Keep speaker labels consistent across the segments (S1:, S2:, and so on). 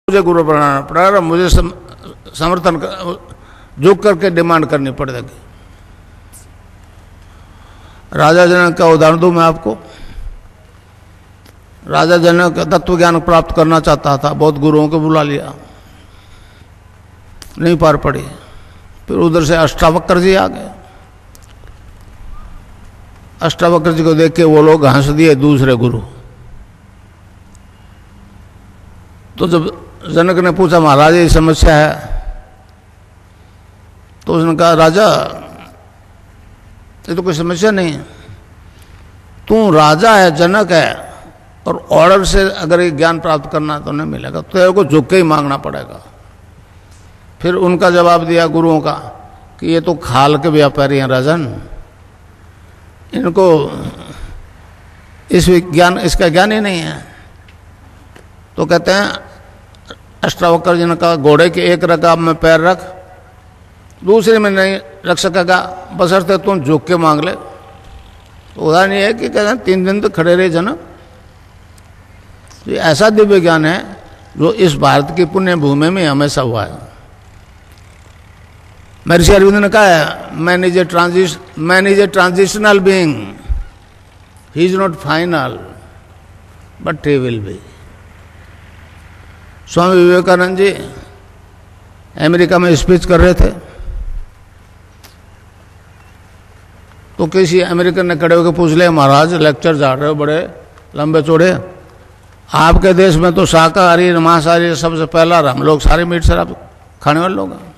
S1: मुझे गुरु बनाना पड़ेगा, मुझे समर्थन झुक करके डिमांड करनी पड़ेगी। राजा जनक का उदाहरण दूं मैं आपको। राजा जनक तत्व ज्ञान प्राप्त करना चाहता था, बहुत गुरुओं को बुला लिया, नहीं पार पड़ी। फिर उधर से अष्टावक्र जी आ गए। अष्टावक्र जी को देख के वो लोग हंस दिए, दूसरे गुरु। तो जब जनक ने पूछा महाराज ये समस्या है, तो उसने कहा राजा ये तो कोई समस्या नहीं है, तू राजा है, जनक है, और ऑर्डर से अगर ये ज्ञान प्राप्त करना तो नहीं मिलेगा, तो तेरे को झुक के ही मांगना पड़ेगा। फिर उनका जवाब दिया गुरुओं का कि ये तो खाल के व्यापारी हैं राजन, इनको इसका ज्ञान ही नहीं है। तो कहते हैं अष्टावक्र जी ने कहा घोड़े के एक रकाब में पैर रख, दूसरे में नहीं रख सकेगा, बशर्ते तुम झुक के मांग ले। तो उदाहरण ये है कि कहते हैं 3 दिन तक खड़े रहे जनक। ये ऐसा दिव्य ज्ञान है जो इस भारत की पुण्य भूमि में हमेशा हुआ है। महर्षि अरविंद ने कहा है man is a transitional being, he is not final but he will be. Swami Vivekananda ji America में स्पीच कर रहे थे, तो किसी अमेरिकन ने खड़े होकर पूछ लिया महाराज लेक्चर जा रहे हो बड़े लंबे चौड़े, आपके देश में तो शाकाहारी मांसाहारी सबसे पहला, हम लोग सारे मीट शराब खाने वाले लोग हैं।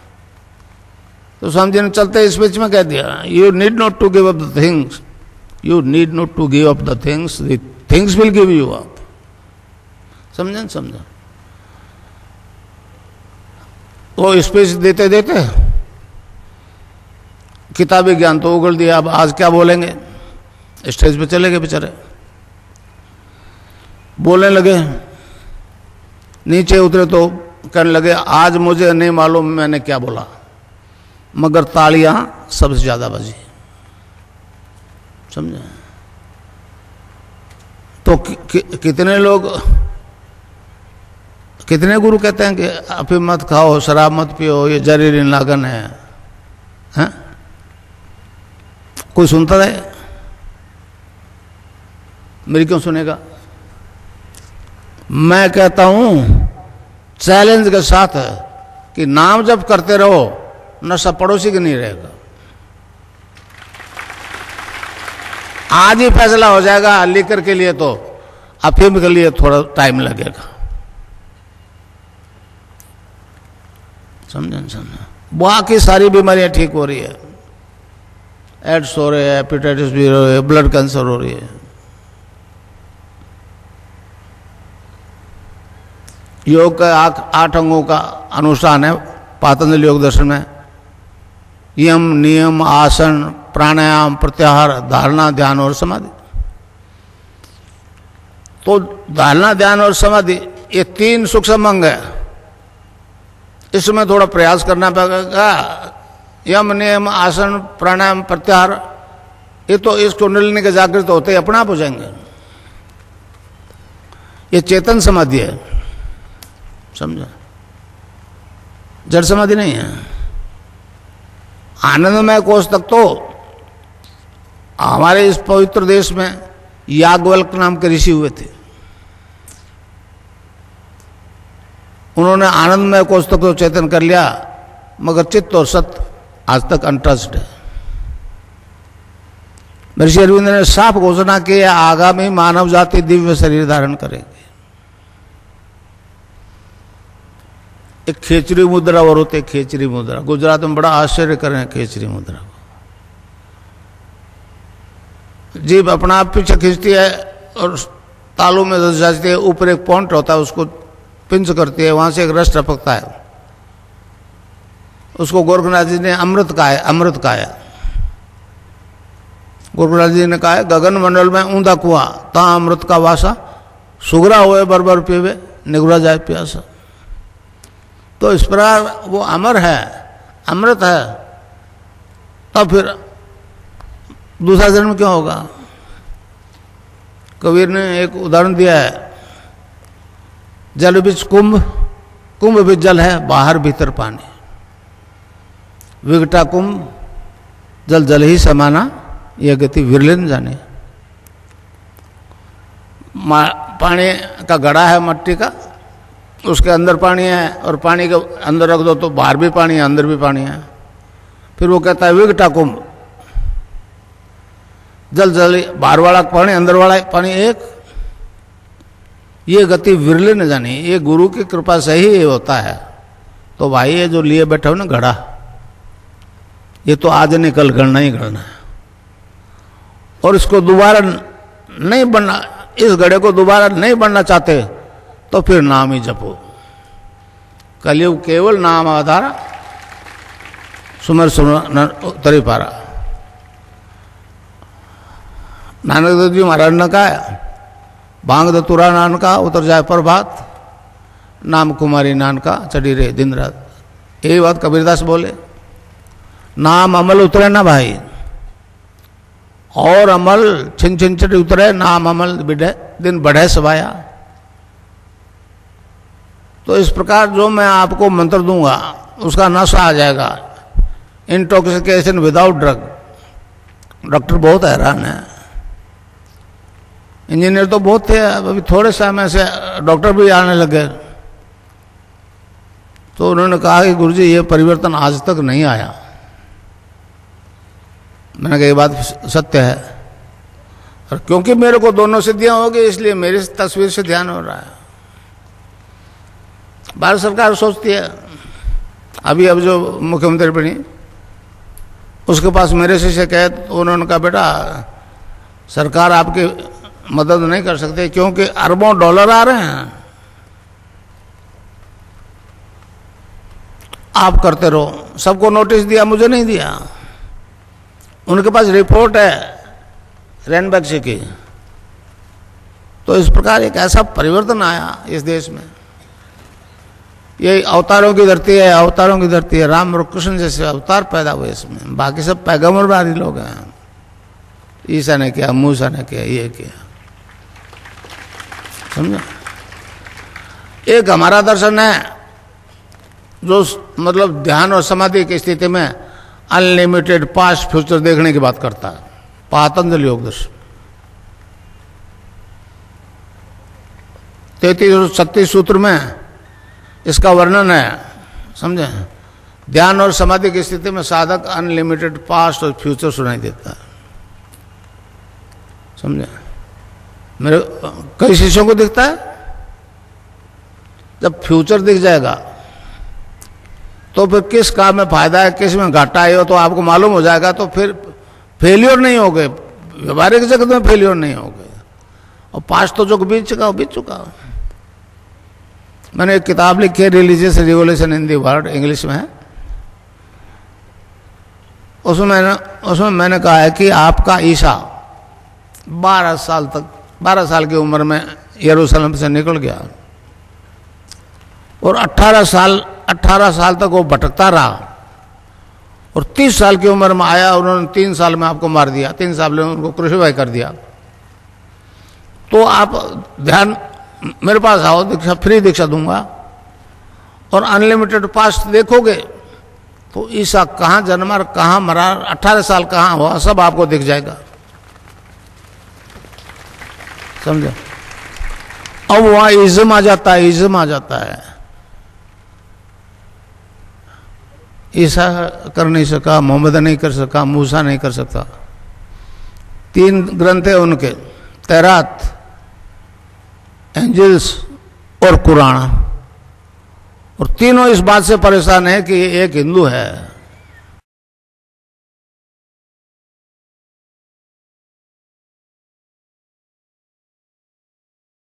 S1: तो स्वामी जी ने चलते स्पीच में कह दिया you need not to give up the things, you need not to give up the things, the things will give you up. समझा। वो स्पीच देते देते किताबी ज्ञान तो उगल दिया, अब आज क्या बोलेंगे, स्टेज पे चले गए बेचारे, बोलने लगे। नीचे उतरे तो कहने लगे आज मुझे नहीं मालूम मैंने क्या बोला, मगर तालियां सबसे ज्यादा बजी। समझे? तो कितने गुरु कहते हैं कि अफीम मत खाओ, शराब मत पियो, ये जहरीली नागन है, हैं? कोई सुनता है? मेरी क्यों सुनेगा? मैं कहता हूं चैलेंज के साथ कि नाम जप करते रहो, नशा पड़ोसी के नहीं रहेगा। आज ही फैसला हो जाएगा, लीकर के लिए तो, अफीम के लिए थोड़ा टाइम लगेगा। समझे? बाकी सारी बीमारियां ठीक हो रही है, एड्स हो रहे हैं, हेपेटाइटिस भी हो रही है, ब्लड कैंसर हो रही है। योग का 8 अंगों का अनुष्ठान है पातंजलि योग दर्शन में। यम, नियम, आसन, प्राणायाम, प्रत्याहार, धारणा, ध्यान और समाधि। तो धारणा, ध्यान और समाधि ये 3 सूक्ष्म अंग है, इसमें थोड़ा प्रयास करना पड़ेगा। यम, नियम, आसन, प्राणायाम, प्रत्याहार, ये तो इस कुंडलिनी के जागृत होते ही अपने आप हो जाएंगे। ये चेतन समाधि है, समझा? जड़ समाधि नहीं है। आनंदमय कोष तक तो हमारे इस पवित्र देश में याज्ञवल्क्य नाम के ऋषि हुए थे, उन्होंने आनंदमय कोष तक तो चेतन कर लिया, मगर चित्त और सत्य आज तक अनटच्ड है। महर्षि अरविंद ने साफ घोषणा की आगामी मानव जाति दिव्य शरीर धारण करेगी। एक खेचरी मुद्रा और होते, खेचरी मुद्रा गुजरात में बड़ा आश्चर्य करें खेचरी मुद्रा को। जीभ अपना आप पीछे खींचती है और तालू में धस जाती है, ऊपर एक पॉइंट होता है उसको पिंच करती है, वहां से एक रस टपकता है, उसको गोरखनाथ जी ने अमृत कहा है। गोरखनाथ जी ने कहा है गगन मंडल में ऊंधा कुआं ता अमृत का वासा, सुगरा हुए बरबर पीवे निगुरा जाए प्यासा। तो इस प्रकार वो अमर है, अमृत है, तब फिर दूसरा जन्म क्यों होगा? कबीर ने एक उदाहरण दिया है, जल बिच कुंभ कुंभ भी जल है, बाहर भीतर पानी। विकटा कुंभ जल जल ही समाना, यह गति विरले न जाने। पानी का घड़ा है मट्टी का, उसके अंदर पानी है, और पानी के अंदर रख दो तो बाहर भी पानी है, अंदर भी पानी है। फिर वो कहता है विकटा कुंभ जल जल, बाहर वाला पानी अंदर वाला पानी एक। ये गति विरले न जानी, ये गुरु की कृपा से ही होता है। तो भाई ये जो लिए बैठे हो ना घड़ा, ये तो आज नहीं कल गढ़ना ही गढ़ना है, और इसको दोबारा नहीं बनना, इस घड़े को दोबारा नहीं बनना चाहते तो फिर नाम ही जपो। कलयुग केवल नाम आधारा, सुमर सुमर तरी पारा। नानक देव जी महाराज ने कहा, भांग दतुरा नान का उतर जाए प्रभात, नाम कुमारी नान का चढ़ी रहे दिन रात। यही बात कबीरदास बोले, नाम अमल उतरे ना भाई, और अमल छिन छिन चढ़ी उतरे, नाम अमल बिढ़े दिन बढ़े सवाया। तो इस प्रकार जो मैं आपको मंत्र दूंगा उसका नशा आ जाएगा, इंटॉक्सिकेशन विदाउट ड्रग। डॉक्टर बहुत हैरान है, इंजीनियर तो बहुत थे, अभी थोड़े समय से डॉक्टर भी आने लगे। तो उन्होंने कहा कि गुरुजी ये परिवर्तन आज तक नहीं आया। मैंने कहा ये बात सत्य है, और क्योंकि मेरे को दोनों सिद्धियां हो गई इसलिए मेरी तस्वीर से ध्यान हो रहा है। भारत सरकार सोचती है, अभी अब जो मुख्यमंत्री बनी उसके पास मेरे से शिकायत, तो उन्होंने कहा बेटा सरकार आपकी मदद नहीं कर सकते क्योंकि अरबों डॉलर आ रहे हैं, आप करते रहो। सबको नोटिस दिया, मुझे नहीं दिया। उनके पास रिपोर्ट है रैनबैक्सी की। तो इस प्रकार एक ऐसा परिवर्तन आया इस देश में। ये अवतारों की धरती है, अवतारों की धरती है। राम और कृष्ण जैसे अवतार पैदा हुए इसमें, बाकी सब पैगंबरवादी लोग हैं। ईसा ने किया, मूसा ने किया, ये किया, समझा। एक हमारा दर्शन है जो मतलब ध्यान और समाधि की स्थिति में अनलिमिटेड पास्ट फ्यूचर देखने की बात करता है, पातंजलि योग दर्शन। 3336 सूत्र में इसका वर्णन है, समझे। ध्यान और समाधि की स्थिति में साधक अनलिमिटेड पास्ट और फ्यूचर सुनाई देता है, समझे। मेरे कई शिष्यों को दिखता है, जब फ्यूचर दिख जाएगा तो फिर किस काम में फायदा है, किस में घाटा है, तो आपको मालूम हो जाएगा। तो फिर फेलियर नहीं हो गए, व्यवहारिक जगत में फेलियर नहीं हो गए। और पास्ट तो जो बीत चुका, बीत चुका। मैंने एक किताब लिखी है, religious revolution in the world, English में है। उसमें मैंने कहा है कि आपका ईसा 12 साल की उम्र में यरूशलेम से निकल गया, और 18 साल तक वो भटकता रहा, और 30 साल की उम्र में आया, उन्होंने 3 साल में आपको मार दिया, 3 साल में उनको क्रूसिफाई कर दिया। तो आप ध्यान मेरे पास आओ, दीक्षा फ्री दीक्षा दूंगा, और अनलिमिटेड पास्ट देखोगे तो ईसा कहाँ जन्मा, कहाँ मरा, 18 साल कहाँ हुआ, सब आपको दिख जाएगा, समझे। अब वहां इज्म आ जाता है, इज्म आ जाता है। ईसा कर नहीं सका, मोहम्मद नहीं कर सका, मूसा नहीं कर सकता। 3 ग्रंथ है उनके, तैरात, एंजल्स और कुरान, और तीनों इस बात से परेशान है कि एक हिंदू है,